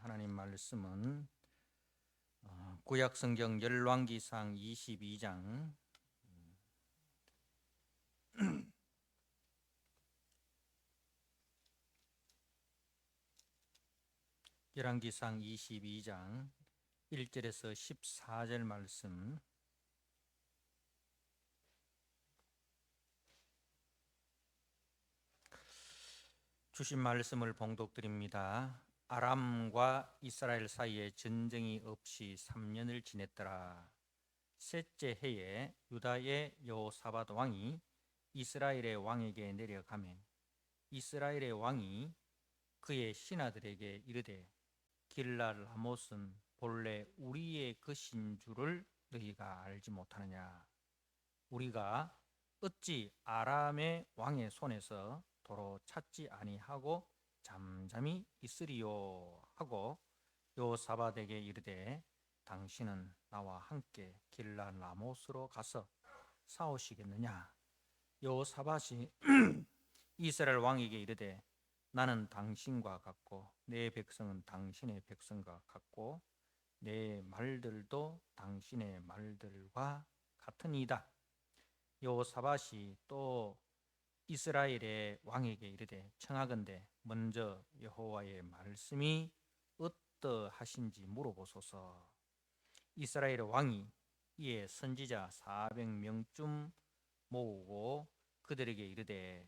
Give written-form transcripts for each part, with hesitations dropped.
하나님 말씀은 구약성경 열왕기상 22장 열왕기상 22장 1절에서 14절 말씀, 주신 말씀을 봉독드립니다. 아람과 이스라엘 사이에 전쟁이 없이 3년을 지냈더라. 셋째 해에 유다의 여호사밧 왕이 이스라엘의 왕에게 내려가매 이스라엘의 왕이 그의 신하들에게 이르되 길랄 라못은 본래 우리의 것인 줄을 너희가 알지 못하느냐? 우리가 어찌 아람의 왕의 손에서 도로 찾지 아니하고 잠잠히 있으리요? 하고 여호사밧에게 이르되 당신은 나와 함께 길랄 라못으로 가서 싸우시겠느냐? 여호사밧이 이스라엘 왕에게 이르되 나는 당신과 같고 내 백성은 당신의 백성과 같고 내 말들도 당신의 말들과 같으니이다. 여호사밧이 또 이스라엘의 왕에게 이르되 청하건대 먼저 여호와의 말씀이 어떠하신지 물어보소서. 이스라엘의 왕이 이에 선지자 400명쯤 모으고 그들에게 이르되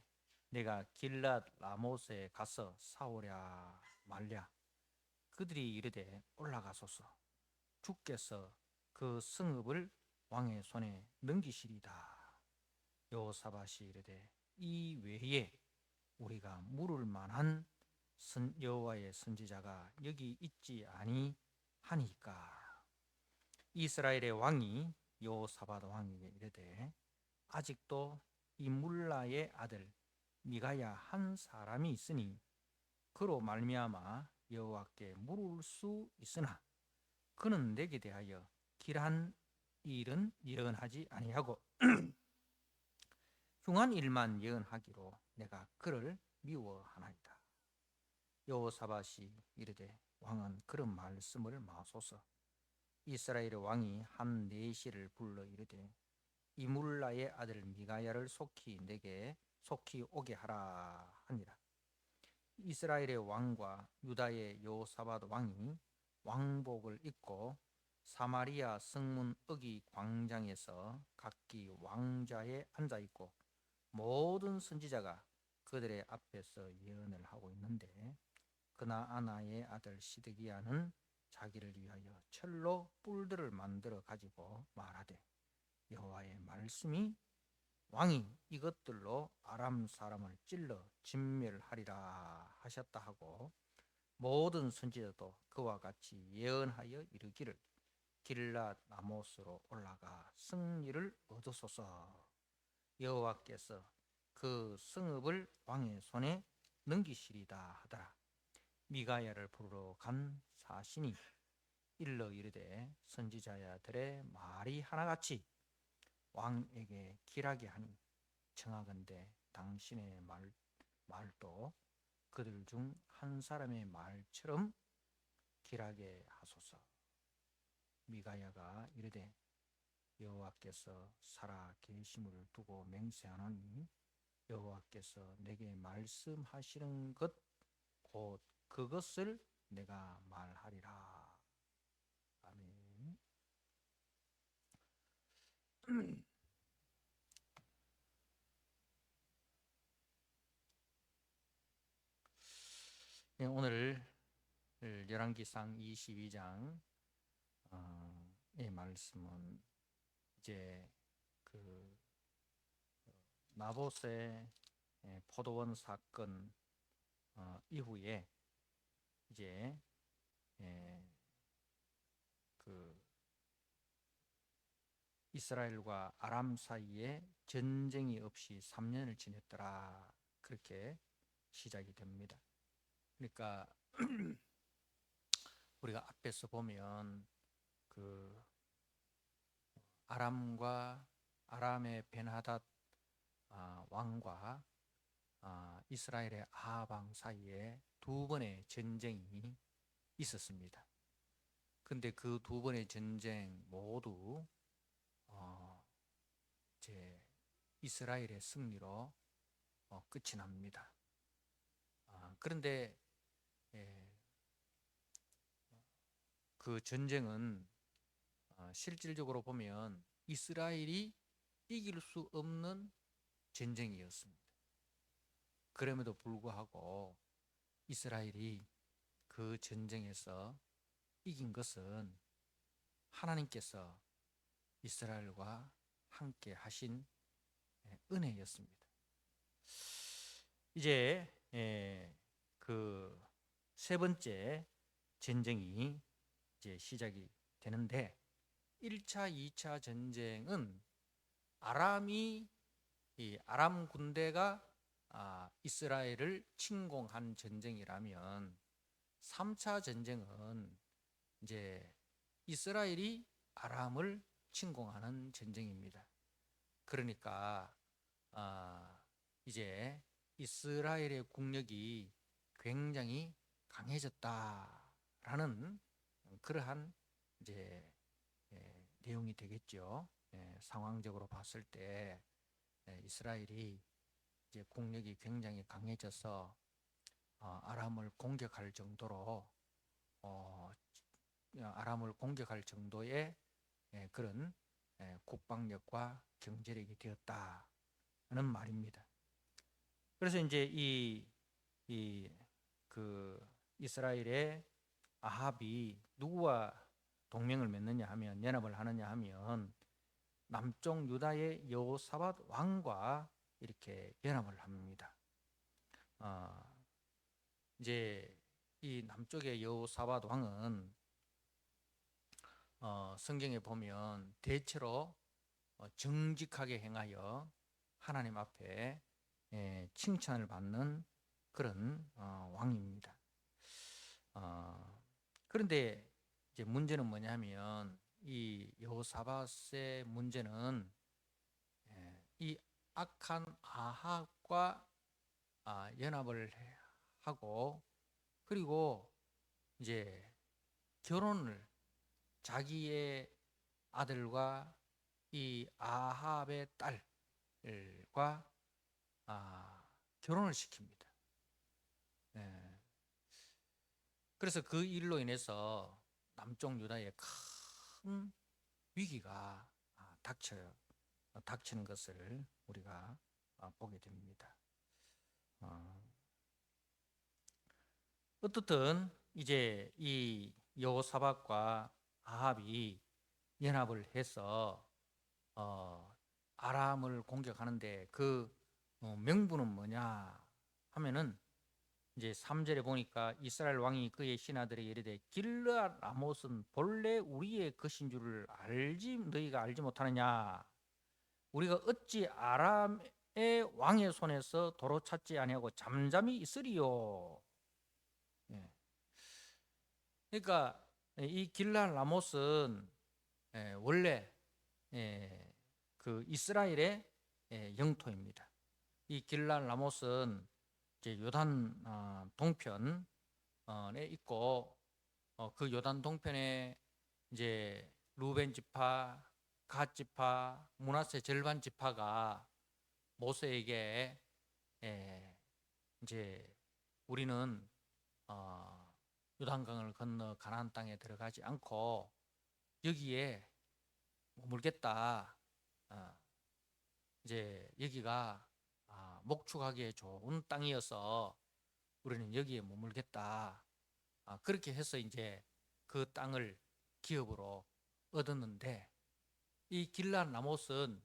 내가 길랏 라못에 가서 싸우랴 말랴? 그들이 이르되 올라가소서. 주께서 그 성읍을 왕의 손에 넘기시리다. 여호사밧이 이르되 이 외에 우리가 물을 만한 여호와의 선지자가 여기 있지 아니하니까. 이스라엘의 왕이 여호사밧 왕에게 이르되 아직도 이 물라의 아들 미가야 한 사람이 있으니 그로 말미암아 여호와께 물을 수 있으나 그는 내게 대하여 길한 일은 예언하지 아니하고 흉한 일만 예언하기로 내가 그를 미워하나이다. 여호사밧이 이르되 왕은 그런 말씀을 마소서. 이스라엘의 왕이 한 내시를 불러 이르되 이물라의 아들 미가야를 속히 내게 속히 오게 하라 하니라. 이스라엘의 왕과 유다의 여호사밧 왕이 왕복을 입고 사마리아 성문 어기 광장에서 각기 왕좌에 앉아 있고 모든 선지자가 그들의 앞에서 예언을 하고 있는데 그나아나의 아들 시드기야는 자기를 위하여 철로 뿔들을 만들어 가지고 말하되 여호와의 말씀이 왕이 이것들로 아람 사람을 찔러 진멸하리라 하셨다 하고 모든 선지자도 그와 같이 예언하여 이르기를 길랏 라못으로 올라가 승리를 얻으소서. 여호와께서 그 성읍을 왕의 손에 넘기시리다 하더라. 미가야를 부르러 간 사신이 일러 이르되 선지자야들의 말이 하나같이 왕에게 길하게 하니 청하건대 당신의 말도 그들 중 한 사람의 말처럼 길하게 하소서. 미가야가 이르되 여호와께서 살아 계심을 두고 맹세하노니 여호와께서 내게 말씀하시는 것 곧 그것을 내가 말하리라. 아멘. 네, 오늘 열왕기상 22장 의 말씀은 이제 그 나봇의 포도원 사건 이후에 이제 그 이스라엘과 아람 사이에 전쟁이 없이 3년을 지냈더라, 그렇게 시작이 됩니다. 그러니까 우리가 앞에서 보면 그 아람의 벤하닷 왕과 이스라엘의 아합 왕 사이에 두 번의 전쟁이 있었습니다. 근데 그 두 번의 전쟁 모두 이제 이스라엘의 승리로 끝이 납니다. 그런데 그 전쟁은 실질적으로 보면 이스라엘이 이길 수 없는 전쟁이었습니다. 그럼에도 불구하고 이스라엘이 그 전쟁에서 이긴 것은 하나님께서 이스라엘과 함께 하신 은혜였습니다. 이제 그 세 번째 전쟁이 이제 시작이 되는데 1차, 2차 전쟁은 아람 군대가 이스라엘을 침공한 전쟁이라면 3차 전쟁은 이제 이스라엘이 아람을 침공하는 전쟁입니다. 그러니까 이제 이스라엘의 국력이 굉장히 강해졌다라는 그러한 이제 내용이 되겠죠. 상황적으로 봤을 때 이스라엘이 이제 국력이 굉장히 강해져서 아람을 공격할 정도로 아람을 공격할 정도의 그런 국방력과 경제력이 되었다는 말입니다. 그래서 이제 그 이스라엘의 아합이 누구와 동맹을 맺느냐 하면, 연합을 하느냐 하면 남쪽 유다의 여호사밧 왕과 이렇게 연합을 합니다. 이제 이 남쪽의 여호사밧 왕은 성경에 보면 대체로 정직하게 행하여 하나님 앞에 칭찬을 받는 그런 왕입니다. 그런데 이제 문제는 뭐냐면 이 여호사밧의 문제는 이 악한 아합과 연합을 하고, 그리고 이제 결혼을 자기의 아들과 이 아합의 딸과 결혼을 시킵니다. 그래서 그 일로 인해서 남쪽 유다에 큰 위기가 닥치는 것을 우리가 보게 됩니다. 어떻든 이제 이 여호사밧과 아합이 연합을 해서 아람을 공격하는데 그 명분은 뭐냐 하면은 이제 3절에 보니까 이스라엘 왕이 그의 신하들에게 이르되 길르앗 라못은 본래 우리의 것인 줄을 너희가 알지 못하느냐? 우리가 어찌 아람의 왕의 손에서 도로 찾지 아니하고 잠잠히 있으리요? 그러니까 이 길르앗 라못은 원래 그 이스라엘의 영토입니다. 이 길르앗 라못은 이제 요단 동편에 있고, 그 요단 동편에 이제 루벤 지파, 갓 지파, 므낫세 절반 지파가 모세에게 이제 우리는 요단강을 건너 가나안 땅에 들어가지 않고 여기에 머물겠다. 이제 여기가 목축하기에 좋은 땅이어서 우리는 여기에 머물겠다. 그렇게 해서 이제 그 땅을 기업으로 얻었는데, 이 길르앗 라못은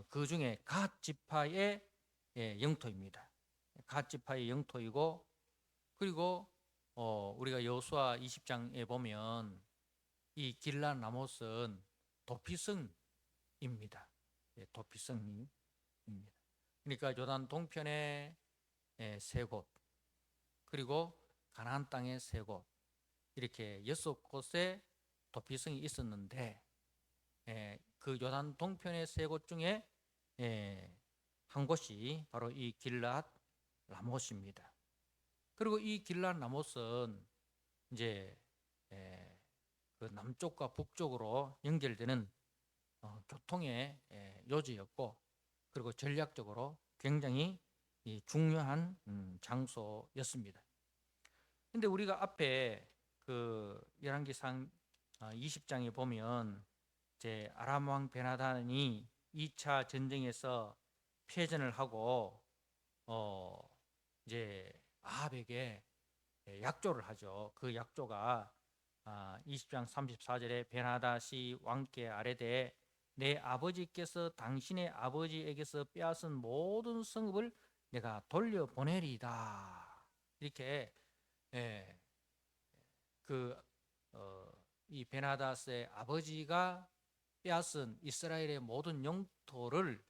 그 중에 갓 지파의 영토입니다. 갓 지파의 영토이고, 그리고 우리가 여호수아 20장에 보면 이 길르앗 라못은 도피성입니다. 도피성입니다. 그러니까 요단 동편의 세 곳, 그리고 가나안 땅의 세 곳, 이렇게 6곳의 도피성이 있었는데, 그 요단 동편의 세 곳 중에 한 곳이 바로 이 길르앗 라못입니다. 그리고 이 길르앗 라못은 이제 그 남쪽과 북쪽으로 연결되는 교통의 요지였고, 그리고 전략적으로 굉장히 중요한 장소였습니다. 근데 우리가 앞에 그 열왕기상 20장에 보면 이제 아람 왕 베나단이 2차 전쟁에서 패전을 하고 이제 아합에게 약조를 하죠. 그 약조가 20장 34절에 베나다시 왕께 아뢰되 내 아버지께서 당신의 아버지에게서 빼앗은 모든 성읍을 내가 돌려보내리이다. 이렇게 이 베나다스의 아버지가 빼앗은 이스라엘의 모든 영토를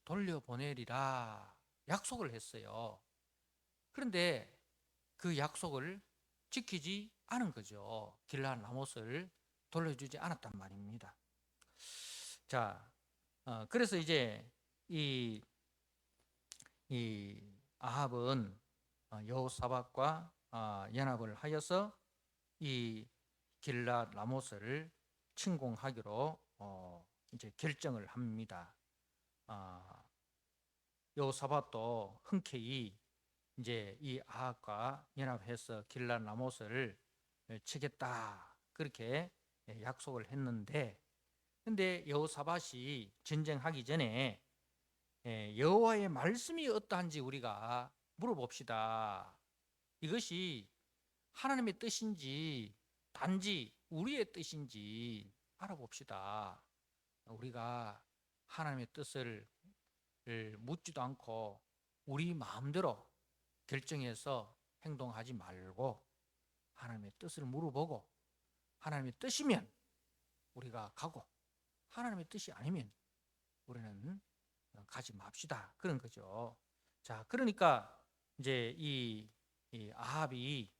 돌려보내리라 약속을 했어요. 그런데 그 약속을 지키지 않은 거죠. 길르앗 라못을 돌려주지 않았단 말입니다. 자, 그래서 이제 이 아합은 여호사밧과 연합을 하여서 이 길르앗 라못을 침공하기로 이제 결정을 합니다. 여호사밧도 흔쾌히 이제 이 아합과 연합해서 길르앗 라못을 치겠다 그렇게 약속을 했는데, 근데 여호사밧이 전쟁하기 전에 여호와의 말씀이 어떠한지 우리가 물어봅시다. 이것이 하나님의 뜻인지 단지 우리의 뜻인지 알아봅시다. 우리가 하나님의 뜻을 묻지도 않고 우리 마음대로 결정해서 행동하지 말고 하나님의 뜻을 물어보고 하나님의 뜻이면 우리가 가고 하나님의 뜻이 아니면 우리는 가지 맙시다 그런 거죠. 자, 그러니까 이제 이 아합이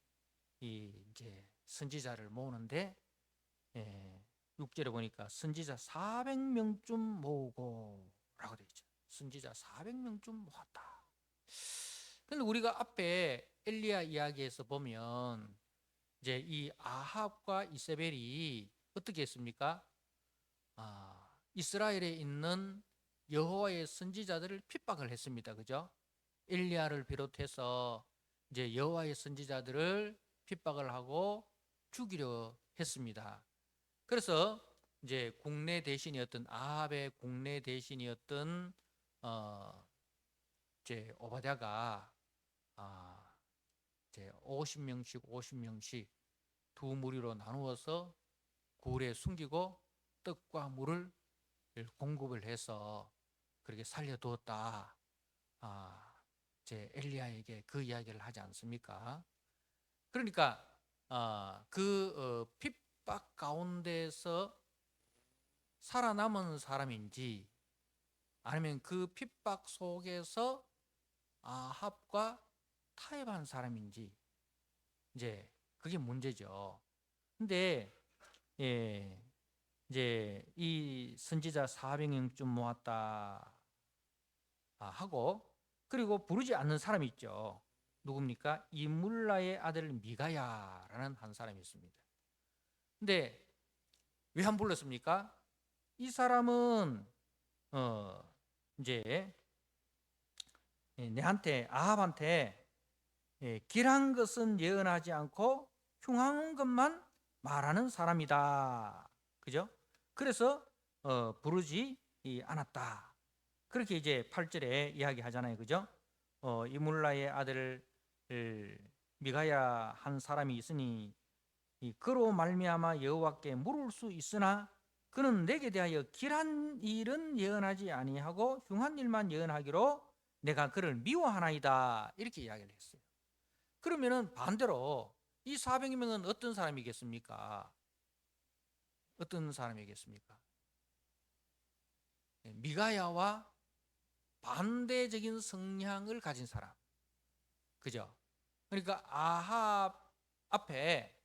이제 선지자를 모으는데 6절에 보니까 선지자 400명쯤 모으고 라고 되어 있죠. 선지자 400명쯤 모았다. 근데 우리가 앞에 엘리야 이야기에서 보면 이제 이 아합과 이세벨이 어떻게 했습니까? 이스라엘에 있는 여호와의 선지자들을 핍박을 했습니다. 그죠? 엘리야를 비롯해서 이제 여호와의 선지자들을 핍박을 하고 죽이려 했습니다. 그래서 이제 국내 대신이었던 아합의 국내 대신이었던 이제 오바댜가 이제 50명씩 두 무리로 나누어서 굴에 숨기고 떡과 물을 공급을 해서 그렇게 살려두었다. 이제 엘리야에게 그 이야기를 하지 않습니까? 그러니까 핍박 가운데서 살아남은 사람인지 아니면 그 핍박 속에서 아합과 타협한 사람인지 이제 그게 문제죠. 근데 이제 이 선지자 400명쯤 모았다 하고, 그리고 부르지 않는 사람이 있죠. 누굽니까? 이물라의 아들 미가야라는 한 사람이 있습니다. 근데 왜 안 불렀습니까? 이 사람은 이제 내한테 아합한테 길한 것은 예언하지 않고 흉한 것만 말하는 사람이다. 그죠? 그래서 부르지 않았다. 그렇게 이제 8절에 이야기하잖아요. 그죠? 이물라의 아들 미가야 한 사람이 있으니 그로 말미암아 여호와께 물을 수 있으나 그는 내게 대하여 길한 일은 예언하지 아니하고 흉한 일만 예언하기로 내가 그를 미워하나이다. 이렇게 이야기를 했어요. 그러면은 반대로 이 400명은 어떤 사람이겠습니까? 어떤 사람이겠습니까? 미가야와 반대적인 성향을 가진 사람. 그죠? 그러니까 아합 앞에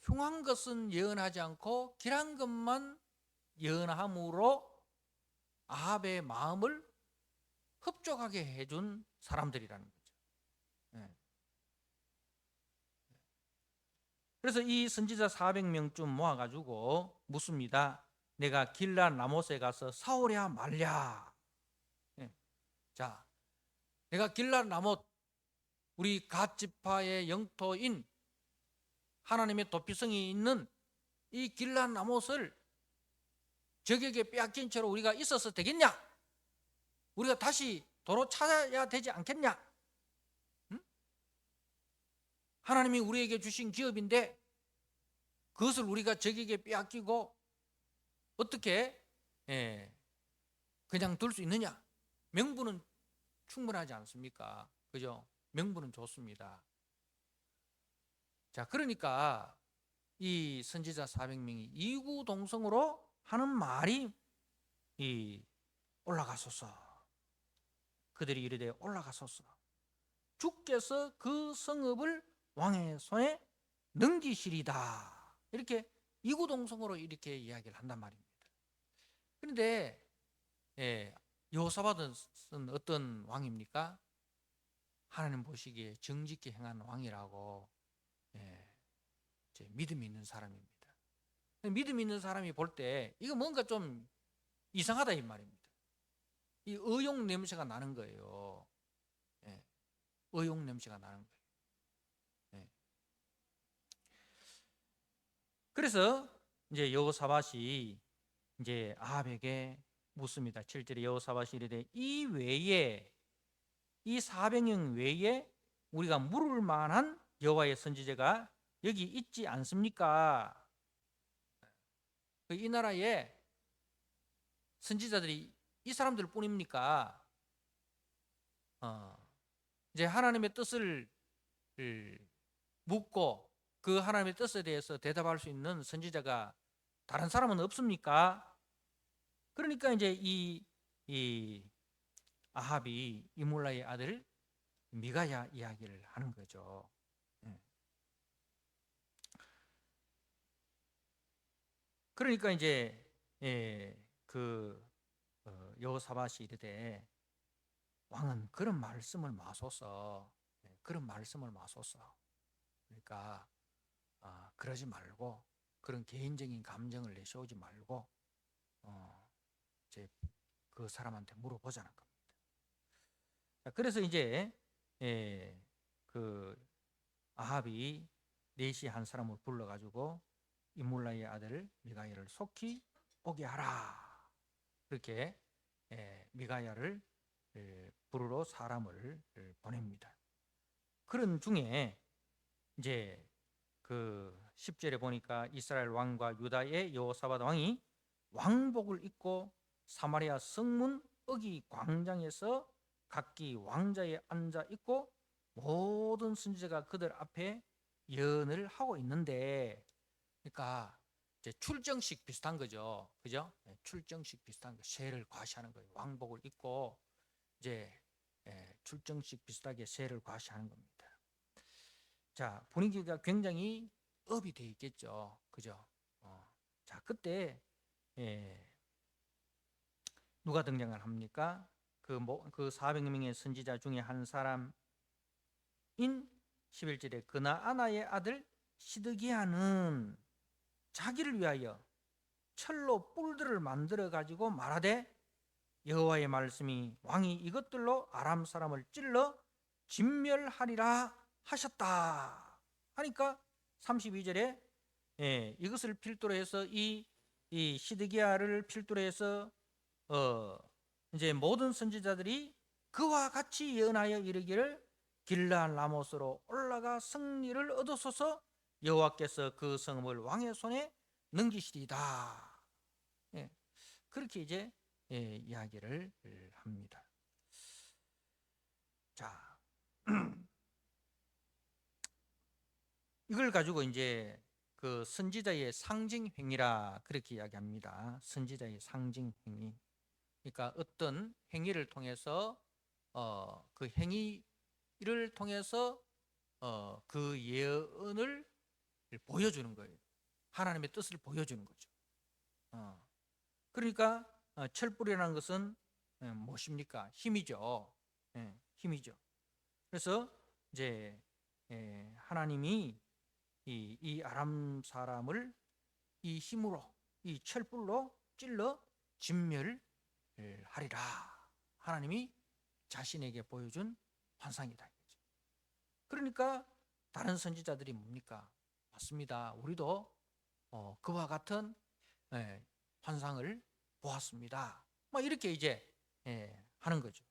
흉한 것은 예언하지 않고 길한 것만 예언함으로 아합의 마음을 흡족하게 해준 사람들이라는 거죠. 그래서 이 선지자 400명쯤 모아가지고 묻습니다. 내가 길라 라못에 가서 싸우랴 말랴. 예. 자, 내가 길라 라못, 우리 갓 지파의 영토인 하나님의 도피성이 있는 이 길라 라못을 적에게 빼앗긴 채로 우리가 있어서 되겠냐? 우리가 다시 도로 찾아야 되지 않겠냐? 응? 하나님이 우리에게 주신 기업인데 그것을 우리가 적에게 빼앗기고 어떻게 그냥 둘 수 있느냐? 명분은 충분하지 않습니까? 그죠? 명분은 좋습니다. 자, 그러니까 이 선지자 400명이 이구동성으로 하는 말이 올라가소서. 그들이 이르되 올라가소서. 주께서 그 성읍을 왕의 손에 넘기시리다. 이렇게 이구동성으로 이렇게 이야기를 한단 말입니다. 그런데 여호사밧은 어떤 왕입니까? 하나님 보시기에 정직히 행한 왕이라고 믿음이 있는 사람입니다. 믿음 있는 사람이 볼 때 이거 뭔가 좀 이상하다 이 말입니다. 이 의욕 냄새가 나는 거예요. 의욕 냄새가 나는 거예요. 그래서 이제 여호사밧이 이제 아합에게 묻습니다. 7절에 여호사밧이 이르되 이 외에 이 400명 외에 우리가 물을 만한 여호와의 선지자가 여기 있지 않습니까? 이 나라에 선지자들이 이 사람들 뿐입니까? 이제 하나님의 뜻을 묻고 그 하나님의 뜻에 대해서 대답할 수 있는 선지자가 다른 사람은 없습니까? 그러니까 이제 이 아합이 이몰라의 아들 미가야 이야기를 하는 거죠. 그러니까 이제 여호사밧이 이르되 왕은 그런 말씀을 마소서. 그런 말씀을 마소서. 그러니까 그러지 말고 그런 개인적인 감정을 내세우지 말고 이제 그 사람한테 물어보자는 겁니다. 그래서 이제 그 아합이 넷이 한 사람을 불러가지고 이몰라의 아들 미가야를 속히 오게 하라. 그렇게 미가야를 부르러 사람을 보냅니다. 그런 중에 이제 그 10절에 보니까 이스라엘 왕과 유다의 여호사밧 왕이 왕복을 입고 사마리아 성문 어기 광장에서 각기 왕자에 앉아 있고 모든 선지자가 그들 앞에 예언을 하고 있는데, 그러니까 이제 출정식 비슷한 거죠. 그죠? 출정식 비슷한 거, 세를 과시하는 거예요. 왕복을 입고 이제 출정식 비슷하게 세를 과시하는 겁니다. 자, 분위기가 굉장히 업이 돼 있겠죠. 그죠? 자, 그때 누가 등장을 합니까? 그 400명의 선지자 중에 한 사람인 11절에 그나아나의 아들 시드기야는 자기를 위하여 철로 뿔들을 만들어 가지고 말하되 여호와의 말씀이 왕이 이것들로 아람 사람을 찔러 진멸하리라 하셨다 하니까 32절에 이것을 필두로 해서 이 시드기야를 필두로 해서 이제 모든 선지자들이 그와 같이 예언하여 이르기를 길르앗 라못으로 올라가 승리를 얻으소서 여호와께서 그 성읍을 왕의 손에 넘기시리다. 그렇게 이제 이야기를 합니다. 자, 이걸 가지고 이제 그 선지자의 상징 행위라 그렇게 이야기합니다. 선지자의 상징 행위. 그러니까 어떤 행위를 통해서 그 행위를 통해서 그 예언을 보여주는 거예요. 하나님의 뜻을 보여주는 거죠. 그러니까 철불이라는 것은 무엇입니까? 힘이죠. 힘이죠. 그래서 이제 하나님이 이 아람 사람을 이 힘으로, 이 철불로 찔러 진멸하리라. 하나님이 자신에게 보여준 환상이다. 그러니까 다른 선지자들이 뭡니까? 맞습니다. 우리도 그와 같은 환상을 보았습니다. 막 이렇게 이제 하는 거죠.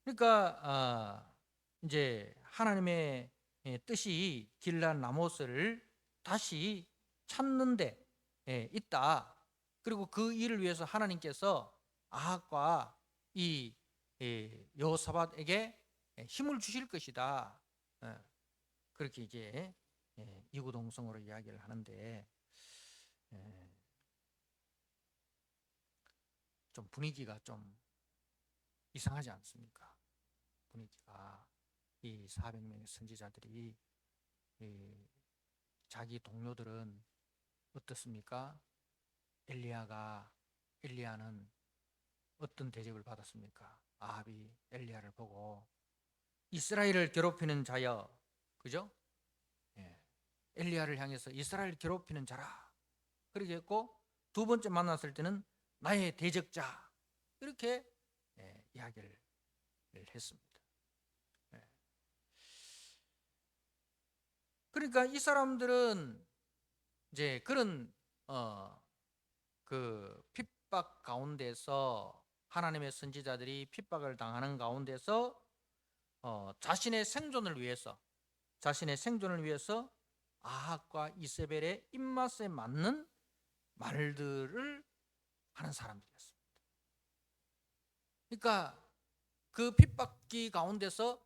그러니까 이제 하나님의 뜻이 길란 라모스를 다시 찾는데 있다. 그리고 그 일을 위해서 하나님께서 아합과 이 여호사밧에게 힘을 주실 것이다. 그렇게 이제 이구동성으로 이야기를 하는데 좀 분위기가 좀 이상하지 않습니까? 분위기가 이 400명의 선지자들이 자기 동료들은 어떻습니까? 엘리야는 어떤 대접을 받았습니까? 아합이 엘리야를 보고 이스라엘을 괴롭히는 자여, 그죠? 엘리야를 향해서 이스라엘 괴롭히는 자라 그렇게 했고, 두 번째 만났을 때는 나의 대적자 이렇게 이야기를 했습니다. 그러니까 이 사람들은 이제 그런 그 핍박 가운데서, 하나님의 선지자들이 핍박을 당하는 가운데서 자신의 생존을 위해서 아합과 이세벨의 입맛에 맞는 말들을 하는 사람들이었습니다. 그러니까 그 핍박기 가운데서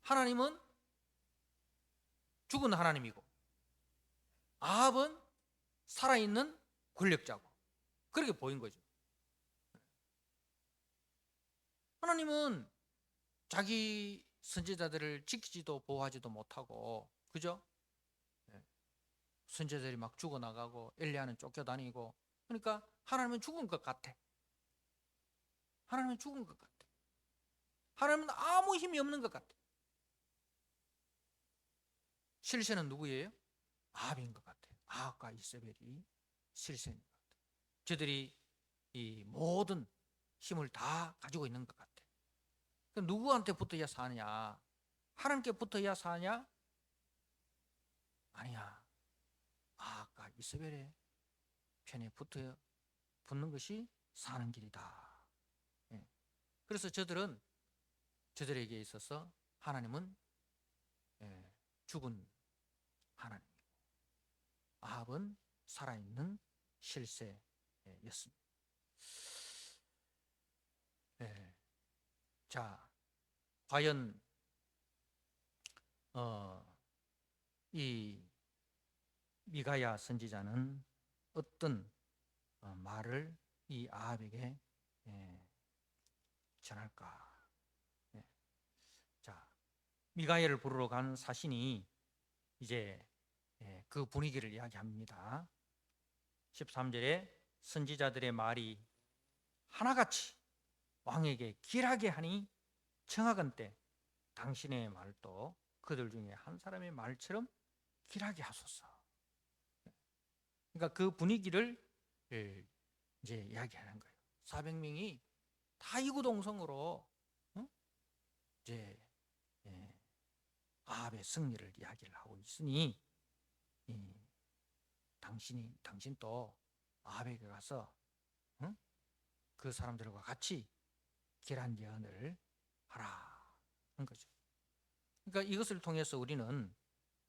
하나님은 죽은 하나님이고 아합은 살아있는 권력자고, 그렇게 보인 거죠. 하나님은 자기 선지자들을 지키지도 보호하지도 못하고, 그죠? 선지자들이 막 죽어나가고 엘리야는 쫓겨다니고, 그러니까 하나님은 죽은 것 같아. 하나님은 죽은 것 같아. 하나님은 아무 힘이 없는 것 같아. 실세는 누구예요? 아합인 것 같아요. 아합과 이세벨이 실세인 것 같아요. 저들이 이 모든 힘을 다 가지고 있는 것 같아요. 그럼 누구한테 붙어야 사냐? 하나님께 붙어야 사냐? 아니야. 아합과 이세벨의 편에 붙는 것이 사는 길이다. 그래서 저들에게 있어서 하나님은 죽은 하나님이고 아합은 살아있는 실세였습니다. 자, 과연 이 미가야 선지자는 어떤 말을 이 아합에게 전할까? 자, 미가야를 부르러 간 사신이 이제 그 분위기를 이야기합니다. 13절에 선지자들의 말이 하나같이 왕에게 길하게 하니 청하건대 당신의 말도 그들 중에 한 사람의 말처럼 길하게 하소서. 그러니까 그 분위기를 이제 이야기하는 거예요. 400명이 다 이구동성으로 이제 아합의 승리를 이야기를 하고 있으니 당신도 아합에게 가서 그 사람들과 같이 길한 예언을 하라 한 거죠. 그러니까 이것을 통해서 우리는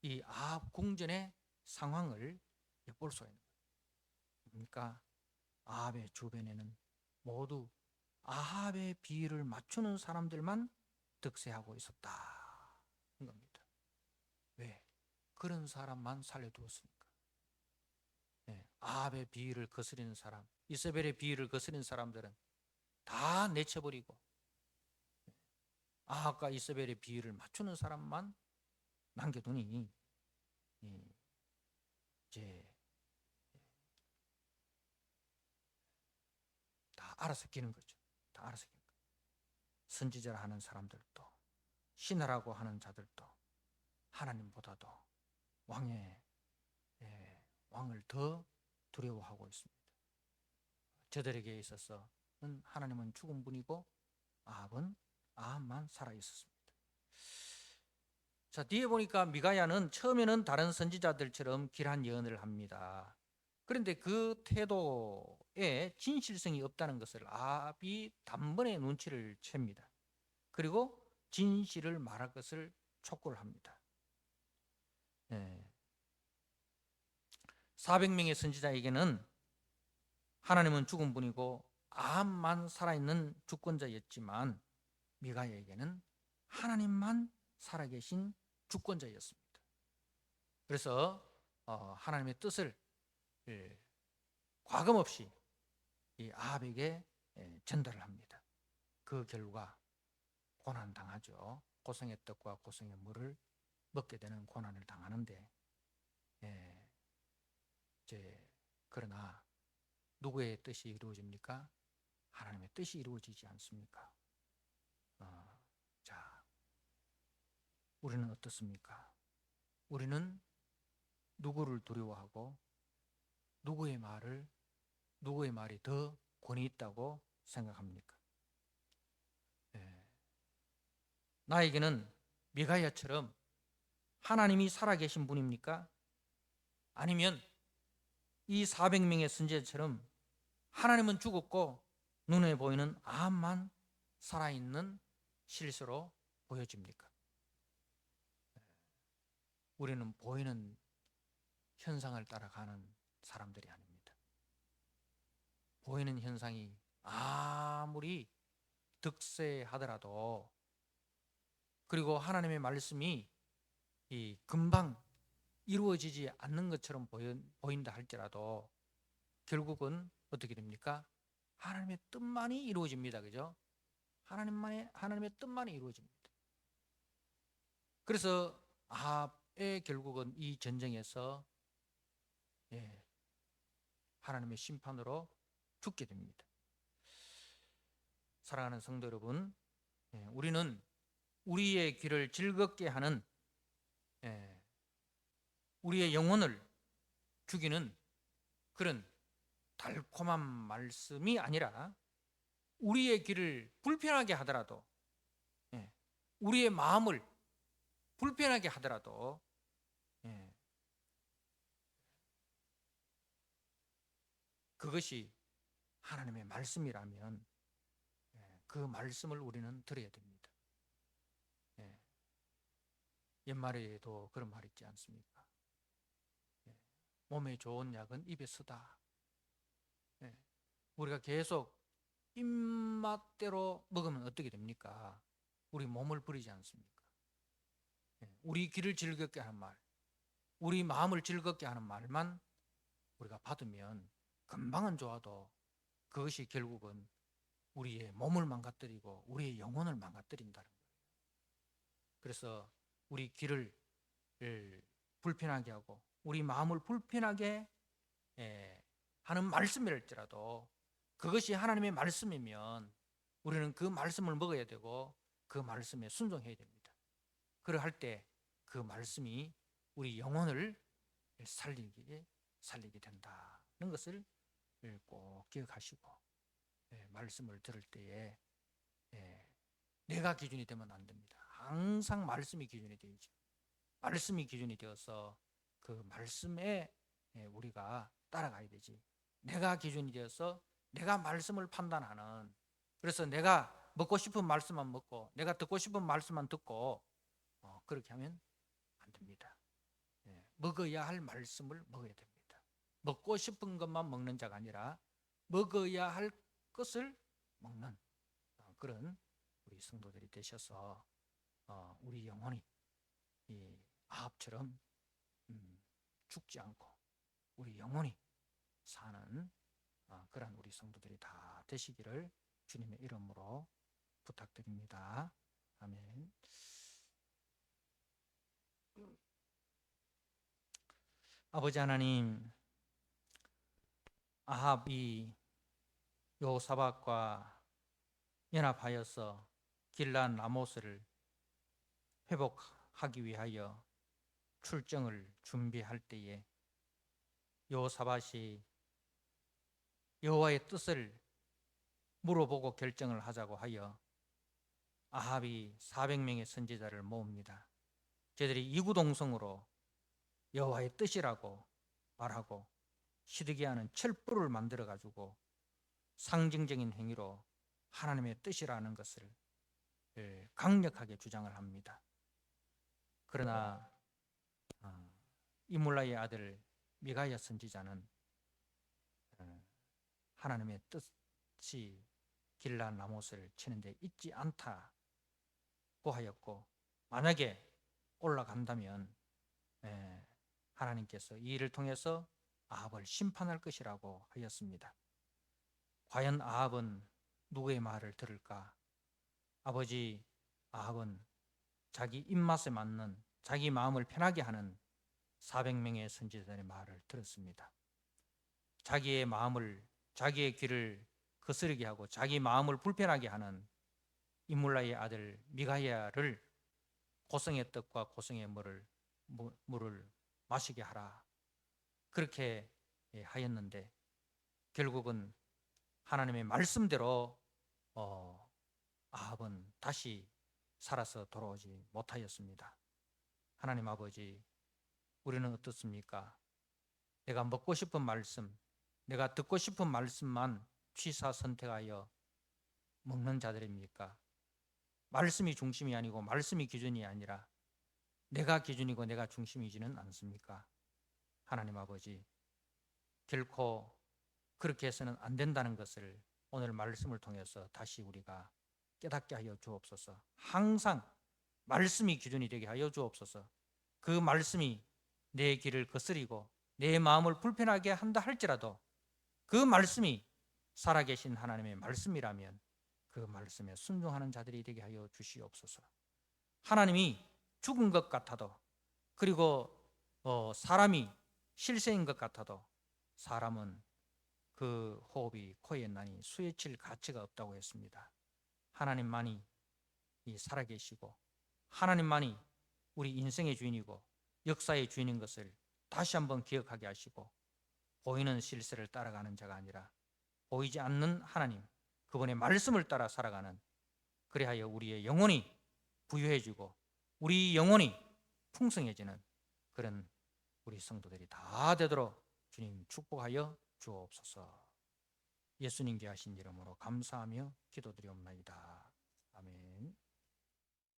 이 아합 궁전의 상황을 엿볼 수가 있는 거예요. 그러니까 아합의 주변에는 모두 아합의 비위를 맞추는 사람들만 득세하고 있었다 한 겁니다. 왜? 그런 사람만 살려두었습니까? 아합의 비위를 거스리는 사람, 이세벨의 비위를 거스리는 사람들은 다 내쳐버리고 아합과 이세벨의 비위를 맞추는 사람만 남겨두니 이제 다 알아서 끼는 거죠. 다 알아서 끼는 거죠. 선지자라 하는 사람들도, 신하라고 하는 자들도, 하나님보다도 왕을 더 두려워하고 있습니다. 저들에게 있어서는 하나님은 죽은 분이고 아합만 살아 있었습니다. 자, 뒤에 보니까 미가야는 처음에는 다른 선지자들처럼 길한 예언을 합니다. 그런데 그 태도에 진실성이 없다는 것을 아합이 단번에 눈치를 챕니다. 그리고 진실을 말할 것을 촉구를 합니다. 400명의 선지자에게는 하나님은 죽은 분이고 아합만 살아있는 주권자였지만 미가야에게는 하나님만 살아계신 주권자였습니다. 그래서 하나님의 뜻을 과금없이 이 아합에게 전달을 합니다. 그 결과 고난당하죠. 고생의 떡과 고생의 물을 먹게 되는 고난을 당하는데 그러나 누구의 뜻이 이루어집니까? 하나님의 뜻이 이루어지지 않습니까? 자, 우리는 어떻습니까? 우리는 누구를 두려워하고 누구의 말이 더 권위 있다고 생각합니까? 나에게는 미가야처럼 하나님이 살아계신 분입니까? 아니면 이 400명의 선지자처럼 하나님은 죽었고 눈에 보이는 아합만 살아있는 실수로 보여집니까? 우리는 보이는 현상을 따라가는 사람들이 아닙니다. 보이는 현상이 아무리 득세하더라도, 그리고 하나님의 말씀이 금방 이루어지지 않는 것처럼 보인다 할지라도 결국은 어떻게 됩니까? 하나님의 뜻만이 이루어집니다. 그죠? 하나님의 뜻만이 이루어집니다. 그래서 아합의 결국은 이 전쟁에서 하나님의 심판으로 죽게 됩니다. 사랑하는 성도 여러분, 우리는 우리의 귀를 즐겁게 하는, 우리의 영혼을 죽이는 그런 달콤한 말씀이 아니라 우리의 귀를 불편하게 하더라도, 우리의 마음을 불편하게 하더라도 그것이 하나님의 말씀이라면 그 말씀을 우리는 들어야 됩니다. 옛말에도 그런 말 있지 않습니까? 몸에 좋은 약은 입에 쓰다. 우리가 계속 입맛대로 먹으면 어떻게 됩니까? 우리 몸을 부리지 않습니까? 우리 귀를 즐겁게 하는 말, 우리 마음을 즐겁게 하는 말만 우리가 받으면 금방은 좋아도 그것이 결국은 우리의 몸을 망가뜨리고 우리의 영혼을 망가뜨린다는 거예요. 그래서 우리 귀를 불편하게 하고 우리 마음을 불편하게 하는 말씀이랄지라도 그것이 하나님의 말씀이면 우리는 그 말씀을 먹어야 되고 그 말씀에 순종해야 됩니다. 그러할 때 그 말씀이 우리 영혼을 살리게 된다는 것을 꼭 기억하시고, 말씀을 들을 때에 내가 기준이 되면 안 됩니다. 항상 말씀이 기준이 되죠. 말씀이 기준이 되어서 그 말씀에 우리가 따라가야 되지. 내가 기준이 되어서 내가 말씀을 판단하는, 그래서 내가 먹고 싶은 말씀만 먹고 내가 듣고 싶은 말씀만 듣고 그렇게 하면 안 됩니다. 먹어야 할 말씀을 먹어야 됩니다. 먹고 싶은 것만 먹는 자가 아니라 먹어야 할 것을 먹는 그런 우리 성도들이 되셔서 우리 영혼이 이 아합처럼 죽지 않고 우리 영혼이 사는 그런 우리 성도들이 다 되시기를 주님의 이름으로 부탁드립니다. 아멘. 아버지 하나님, 아합이 여호사밧과 연합하여서 길란 라모스를 회복하기 위하여 출정을 준비할 때에 여호사밧이 여호와의 뜻을 물어보고 결정을 하자고 하여 아합이 400명의 선지자를 모읍니다. 저들이 이구동성으로 여호와의 뜻이라고 말하고 시드기야는 철불을 만들어 가지고 상징적인 행위로 하나님의 뜻이라는 것을 강력하게 주장을 합니다. 그러나 이물라의 아들 미가야 선지자는 하나님의 뜻이 길랄 라못을 치는데 있지 않다고 하였고, 만약에 올라간다면 하나님께서 이 일을 통해서 아합을 심판할 것이라고 하였습니다. 과연 아합은 누구의 말을 들을까? 아버지 아합은 자기 입맛에 맞는, 자기 마음을 편하게 하는 400명의 선지자들의 말을 들었습니다. 자기의 마음을, 자기의 귀를 거스르게 하고 자기 마음을 불편하게 하는 이물라의 아들 미가야를 고성의 떡과 고성의 물을 마시게 하라, 그렇게 하였는데 결국은 하나님의 말씀대로 아합은 다시 살아서 돌아오지 못하였습니다. 하나님 아버지, 우리는 어떻습니까? 내가 먹고 싶은 말씀, 내가 듣고 싶은 말씀만 취사 선택하여 먹는 자들입니까? 말씀이 중심이 아니고 말씀이 기준이 아니라 내가 기준이고 내가 중심이지는 않습니까? 하나님 아버지, 결코 그렇게 해서는 안 된다는 것을 오늘 말씀을 통해서 다시 우리가 깨닫게 하여 주옵소서. 항상 말씀이 기준이 되게 하여 주옵소서. 그 말씀이 내 길을 거스리고 내 마음을 불편하게 한다 할지라도 그 말씀이 살아계신 하나님의 말씀이라면 그 말씀에 순종하는 자들이 되게 하여 주시옵소서. 하나님이 죽은 것 같아도, 그리고 사람이 실세인 것 같아도 사람은 그 호흡이 코에 나니 수에칠 가치가 없다고 했습니다. 하나님만이 살아계시고 하나님만이 우리 인생의 주인이고 역사의 주인인 것을 다시 한번 기억하게 하시고, 보이는 실세를 따라가는 자가 아니라 보이지 않는 하나님, 그분의 말씀을 따라 살아가는, 그리하여 우리의 영혼이 부유해지고 우리 영혼이 풍성해지는 그런 우리 성도들이 다 되도록 주님 축복하여 주옵소서. 예수님께 하신 이름으로 감사하며 기도드리옵나이다.